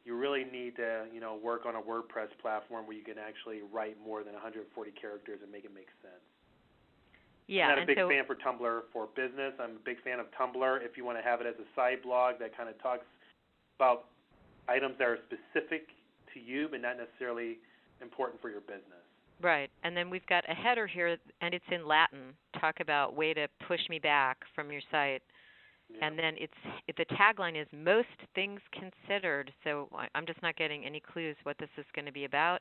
you really need to, work on a WordPress platform where you can actually write more than 140 characters and make it make sense. Yeah, I'm not a big fan for Tumblr for business. I'm a big fan of Tumblr if you want to have it as a side blog that kind of talks about items that are specific to you but not necessarily important for your business. Right. And then we've got a header here, and it's in Latin. Talk about way to push me back from your site. Yeah. And then the tagline is most things considered. So I'm just not getting any clues what this is going to be about.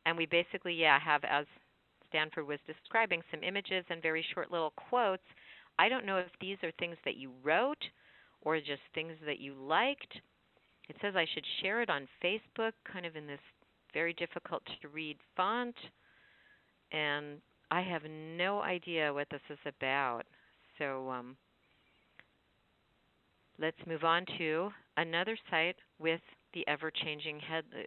And we basically, have, as Stanford was describing, some images and very short little quotes. I don't know if these are things that you wrote or just things that you liked. It says I should share it on Facebook, kind of in this very difficult to read font. And I have no idea what this is about. So let's move on to another site with the ever-changing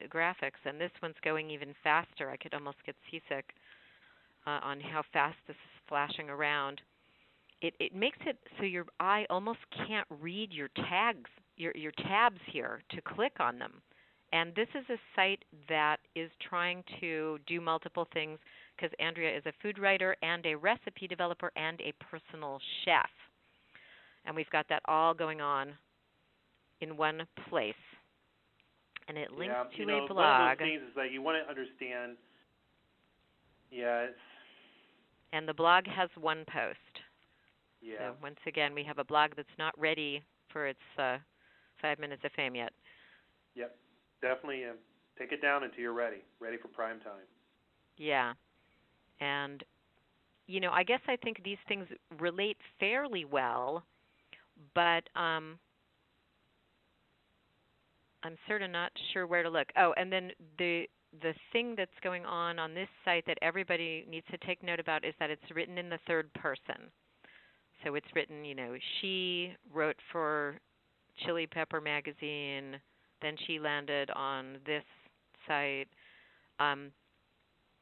graphics. And this one's going even faster. I could almost get seasick on how fast this is flashing around. It makes it so your eye almost can't read your tags, your tabs here to click on them. And this is a site that is trying to do multiple things because Andrea is a food writer and a recipe developer and a personal chef. And we've got that all going on in one place. And it links to a blog. One of those things is that you want to understand, and the blog has one post. Yeah. So once again, we have a blog that's not ready for its 5 minutes of fame yet. Yep. Definitely take it down until you're ready for prime time. Yeah. And, I guess I think these things relate fairly well, but I'm sort of not sure where to look. Oh, and then the thing that's going on this site that everybody needs to take note about is that it's written in the third person. So it's written, she wrote for Chili Pepper magazine, then she landed on this site.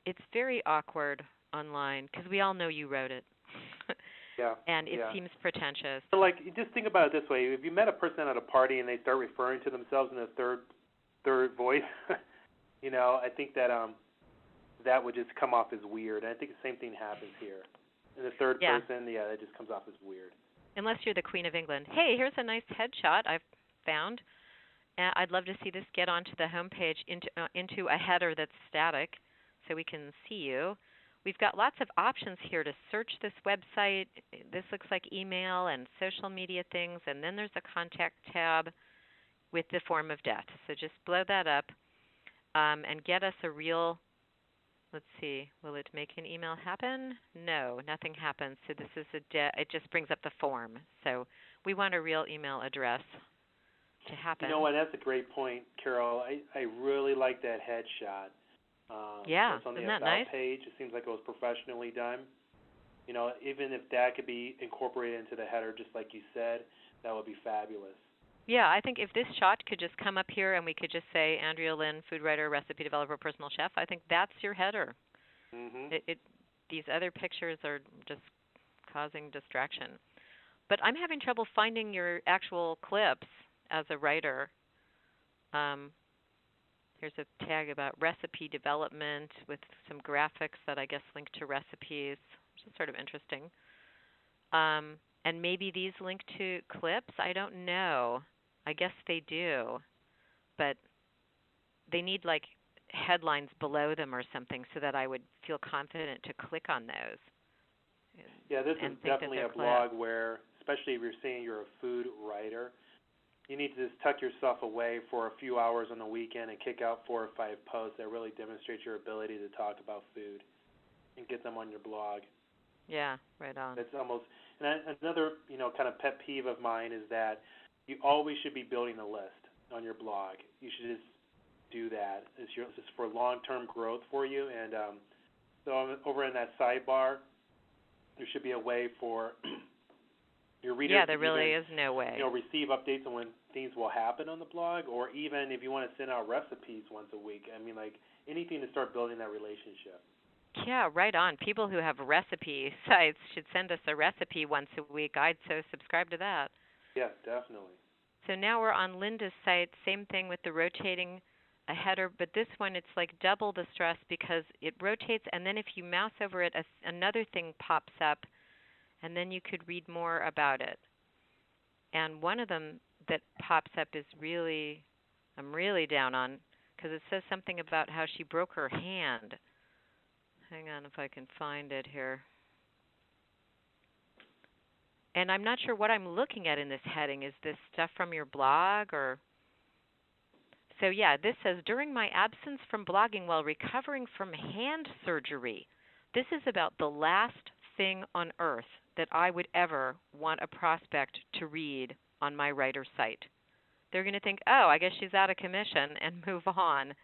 It's very awkward online because we all know you wrote it. Yeah. And it seems pretentious. So, just think about it this way. If you met a person at a party and they start referring to themselves in the third voice, I think that that would just come off as weird. And I think the same thing happens here. In the third person, it just comes off as weird. Unless you're the Queen of England. Hey, here's a nice headshot I've found. I'd love to see this get onto the homepage into a header that's static so we can see you. We've got lots of options here to search this website. This looks like email and social media things, and then there's a contact tab with the form of death. So just blow that up and get us a real, let's see, will it make an email happen? No, nothing happens. So this is it just brings up the form. So we want a real email address to happen. You know what? That's a great point, Carol. I really like that headshot. It's on the About nice? page. It seems like it was professionally done. Even if that could be incorporated into the header, just like you said, that would be fabulous. Yeah, I think if this shot could just come up here and we could just say Andrea Lynn, food writer, recipe developer, personal chef, I think that's your header. Mm-hmm. These other pictures are just causing distraction. But I'm having trouble finding your actual clips as a writer. Here's a tag about recipe development with some graphics that I guess link to recipes, which is sort of interesting. And maybe these link to clips. I don't know. I guess they do. But they need headlines below them or something so that I would feel confident to click on those. Yeah, this is definitely a blog where, especially if you're saying you're a food writer, you need to just tuck yourself away for a few hours on the weekend and kick out 4 or 5 posts that really demonstrate your ability to talk about food and get them on your blog. Yeah, right on. That's almost, and another, kind of pet peeve of mine is that you always should be building a list on your blog. You should just do that. It's just for long-term growth for you. And so over in that sidebar, there should be a way for your readers yeah, there really is no way. receive updates on when things will happen on the blog, or even if you want to send out recipes once a week. I mean, like anything to start building that relationship. Yeah, right on. People who have recipe sites should send us a recipe once a week. I'd so subscribe to that. Yeah, definitely. So now we're on Linda's site. Same thing with the rotating a header, but this one it's like double the stress because it rotates, and then if you mouse over it, another thing pops up, and then you could read more about it. And one of them that pops up is really, I'm really down on, because it says something about how she broke her hand. Hang on if I can find it here. And I'm not sure what I'm looking at in this heading. Is this stuff from your blog or? So yeah, this says, during my absence from blogging while recovering from hand surgery. This is about the last thing on earth that I would ever want a prospect to read on my writer site. They're going to think, oh, I guess she's out of commission and move on.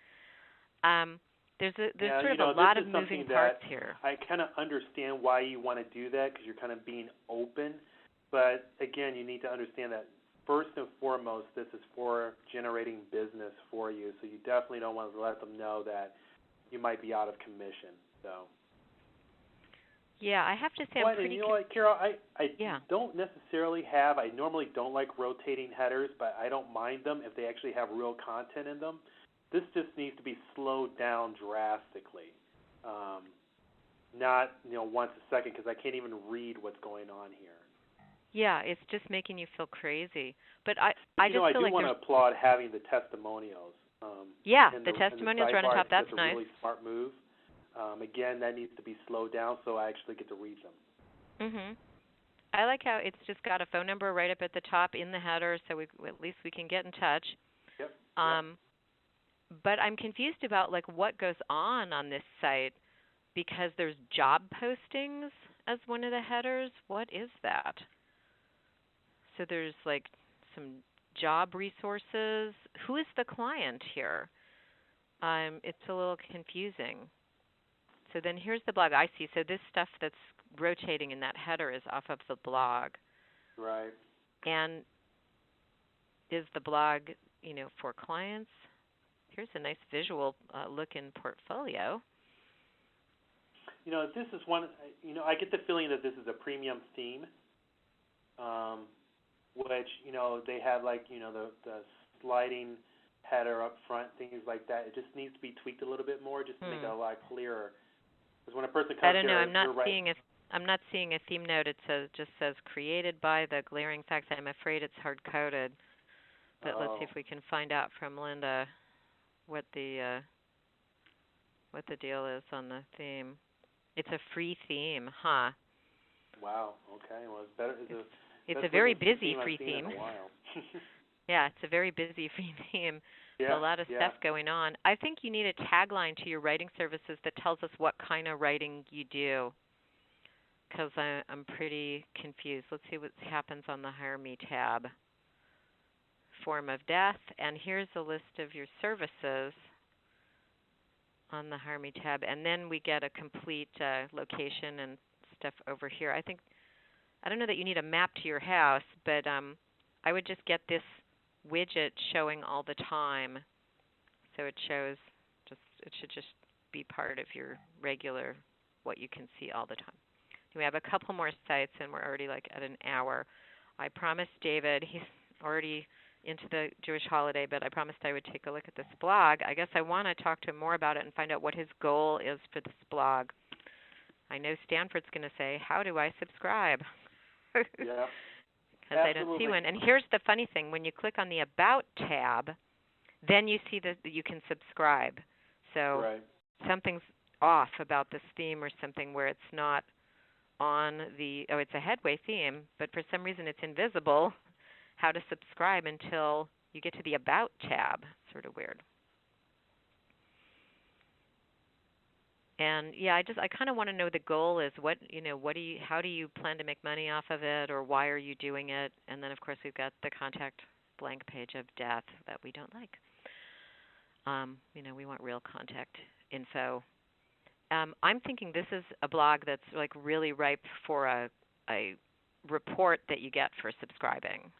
There's sort of a lot of moving parts here. I kind of understand why you want to do that because you're kind of being open. But again, you need to understand that first and foremost, this is for generating business for you. So you definitely don't want to let them know that you might be out of commission. So. Yeah, I have to say I'm pretty. You know what, Carol? I yeah. don't necessarily have. I normally don't like rotating headers, but I don't mind them if they actually have real content in them. This just needs to be slowed down drastically, not once a second, because I can't even read what's going on here. Yeah, it's just making you feel crazy. But I just feel I do like want to applaud having the testimonials. Yeah, the testimonials are on top. That's nice. That's a really smart move. Again, that needs to be slowed down so I actually get to read them. Mhm. I like how it's just got a phone number right up at the top in the header, so at least we can get in touch. Yep. But I'm confused about like what goes on this site because there's job postings as one of the headers. What is that? So there's like some job resources. Who is the client here? It's a little confusing. So then here's the blog. I see. So this stuff that's rotating in that header is off of the blog. Right. And is the blog, for clients? Here's a nice visual look in portfolio. This is one, I get the feeling that this is a premium theme, which, they have like, the sliding header up front, things like that. It just needs to be tweaked a little bit more just to make it a lot clearer. Because when a person comes I don't know. here, I'm not seeing a theme note. It just says created by the glaring fact that I'm afraid it's hard coded. But let's see if we can find out from Linda what the deal is on the theme. It's a free theme, huh? Wow. Okay. Well, it's better. It's a very busy free theme. Yeah, it's a very busy free theme. Yeah, a lot of stuff going on. I think you need a tagline to your writing services that tells us what kind of writing you do, because I'm pretty confused. Let's see what happens on the Hire Me tab. Form of death, and here's a list of your services on the Hire Me tab, and then we get a complete location and stuff over here. I don't know that you need a map to your house, but I would just get this widget showing all the time, so it should just be part of your regular what you can see all the time. We have a couple more sites, and we're already like at an hour. I promised David, he's already into the Jewish holiday, but I promised I would take a look at this blog. I guess I want to talk to him more about it and find out what his goal is for this blog. I know Stanford's going to say, how do I subscribe? Yeah. Because I don't see one. And here's the funny thing. When you click on the About tab, then you see that you can subscribe. So something's off about this theme or something where it's not on it's a headway theme, but for some reason it's invisible, how to subscribe until you get to the About tab. Sort of weird. And yeah, I kind of want to know the goal is how do you plan to make money off of it, or why are you doing it? And then of course we've got the contact blank page of death that we don't like. We want real contact info. I'm thinking this is a blog that's like really ripe for a report that you get for subscribing.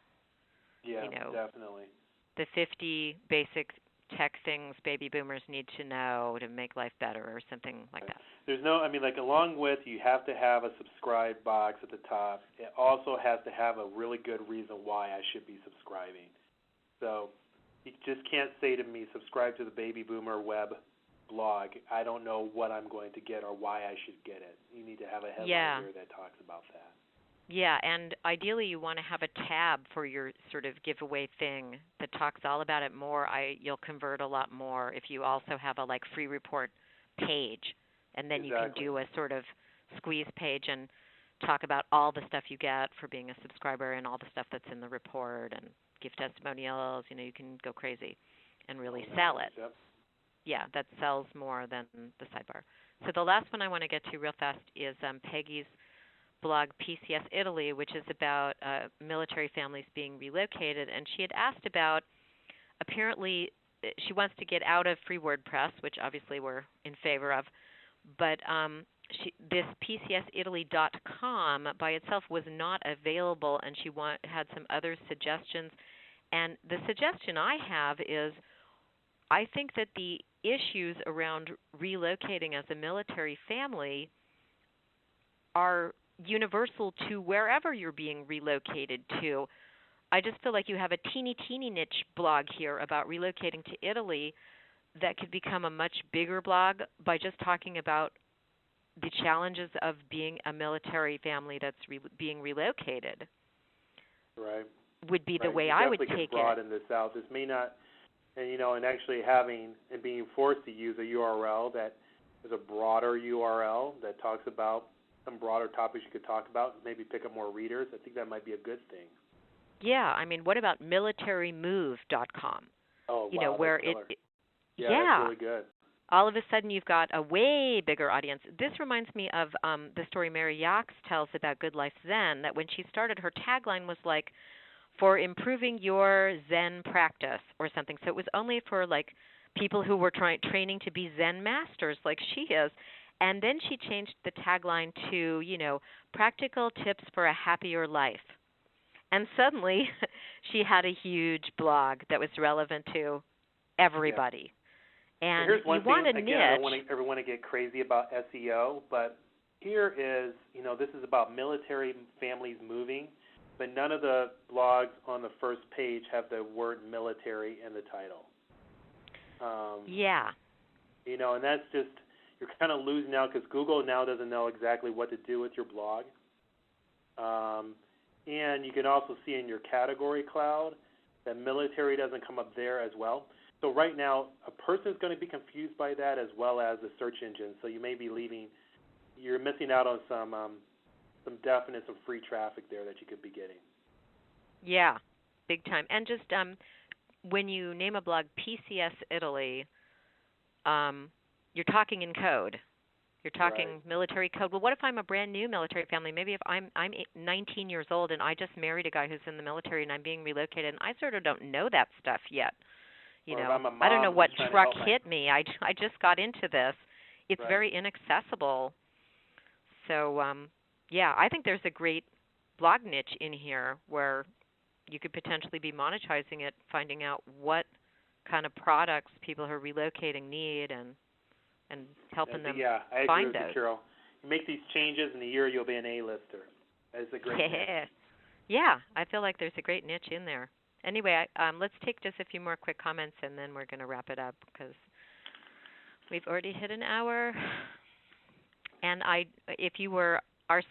Yeah, definitely. The 50 basic tech things baby boomers need to know to make life better, or something like that. There's along with you have to have a subscribe box at the top. It also has to have a really good reason why I should be subscribing. So you just can't say to me, subscribe to the Baby Boomer web blog. I don't know what I'm going to get or why I should get it. You need to have a headline here that talks about that. Yeah, and ideally you want to have a tab for your sort of giveaway thing that talks all about it more. You'll convert a lot more if you also have a free report page, and then you can do a sort of squeeze page and talk about all the stuff you get for being a subscriber and all the stuff that's in the report and give testimonials. You can go crazy and really sell it. Yep. Yeah, that sells more than the sidebar. So the last one I want to get to real fast is Peggy's blog PCS Italy, which is about military families being relocated. And she had asked about, apparently she wants to get out of free WordPress, which obviously we're in favor of, but this PCSItaly.com by itself was not available, and she had some other suggestions. And the suggestion I have is, I think that the issues around relocating as a military family are universal to wherever you're being relocated to. I just feel like you have a teeny niche blog here about relocating to Italy that could become a much bigger blog by just talking about the challenges of being a military family that's being relocated. Right. Would be the way I would take it. Definitely could broaden this out. This may not, and actually having and being forced to use a URL that is a broader URL that talks about some broader topics you could talk about, maybe pick up more readers. I think that might be a good thing. Yeah, I mean, what about militarymove.com? Oh, wow, where that's that's really good. All of a sudden you've got a way bigger audience. This reminds me of the story Mary Yox tells about Good Life Zen, that when she started, her tagline was like, for improving your Zen practice or something. So it was only for people who were training to be Zen masters like she is. And then she changed the tagline to, practical tips for a happier life. And suddenly she had a huge blog that was relevant to everybody. Yeah. And here's one you want thing, a niche. Again, I don't want everyone to get crazy about SEO, but here is, this is about military families moving, but none of the blogs on the first page have the word military in the title. Yeah. And that's just, you're kind of losing out because Google now doesn't know exactly what to do with your blog. And you can also see in your category cloud that military doesn't come up there as well. So right now, a person is going to be confused by that as well as the search engine. So you may be you're missing out on some definite, some free traffic there that you could be getting. Yeah, big time. And just when you name a blog PCS Italy, you're talking in code. You're talking military code. Well, what if I'm a brand new military family? Maybe if I'm 19 years old and I just married a guy who's in the military and I'm being relocated and I sort of don't know that stuff yet. I don't know what truck hit me. I just got into this. It's very inaccessible. So, I think there's a great blog niche in here where you could potentially be monetizing it, finding out what kind of products people who are relocating need and helping them I find agree with you, Carol. You make these changes in a year, you'll be an A-lister. That's a great niche. Yeah, I feel like there's a great niche in there. Anyway, let's take just a few more quick comments, and then we're going to wrap it up because we've already hit an hour. And if you are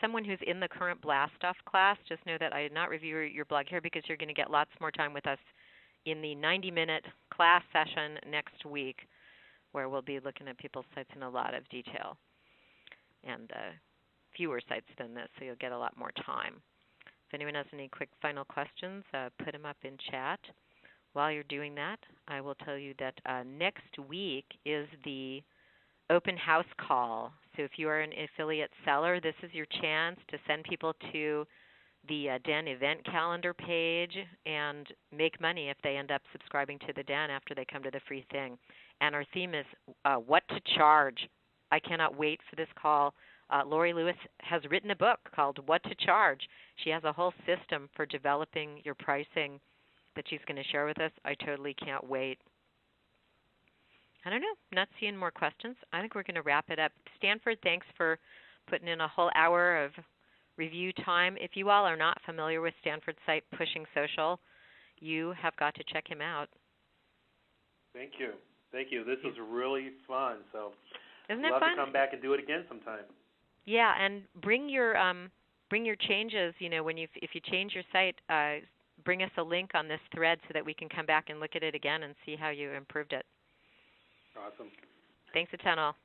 someone who's in the current Blast Off class, just know that I did not review your blog here because you're going to get lots more time with us in the 90-minute class session next week, where we'll be looking at people's sites in a lot of detail and fewer sites than this, so you'll get a lot more time. If anyone has any quick final questions, put them up in chat. While you're doing that, I will tell you that next week is the open house call. So if you are an affiliate seller, this is your chance to send people to the Den event calendar page and make money if they end up subscribing to the Den after they come to the free thing. And our theme is what to charge. I cannot wait for this call. Lori Lewis has written a book called What to Charge. She has a whole system for developing your pricing that she's going to share with us. I totally can't wait. I don't know. Not seeing more questions. I think we're going to wrap it up. Stanford, thanks for putting in a whole hour of review time. If you all are not familiar with Stanford's site, Pushing Social, you have got to check him out. Thank you. Thank you. This was really fun. So Isn't I'd it love fun? to come back and do it again sometime. Yeah, and bring your changes. When if you change your site, bring us a link on this thread so that we can come back and look at it again and see how you improved it. Awesome. Thanks a ton, all.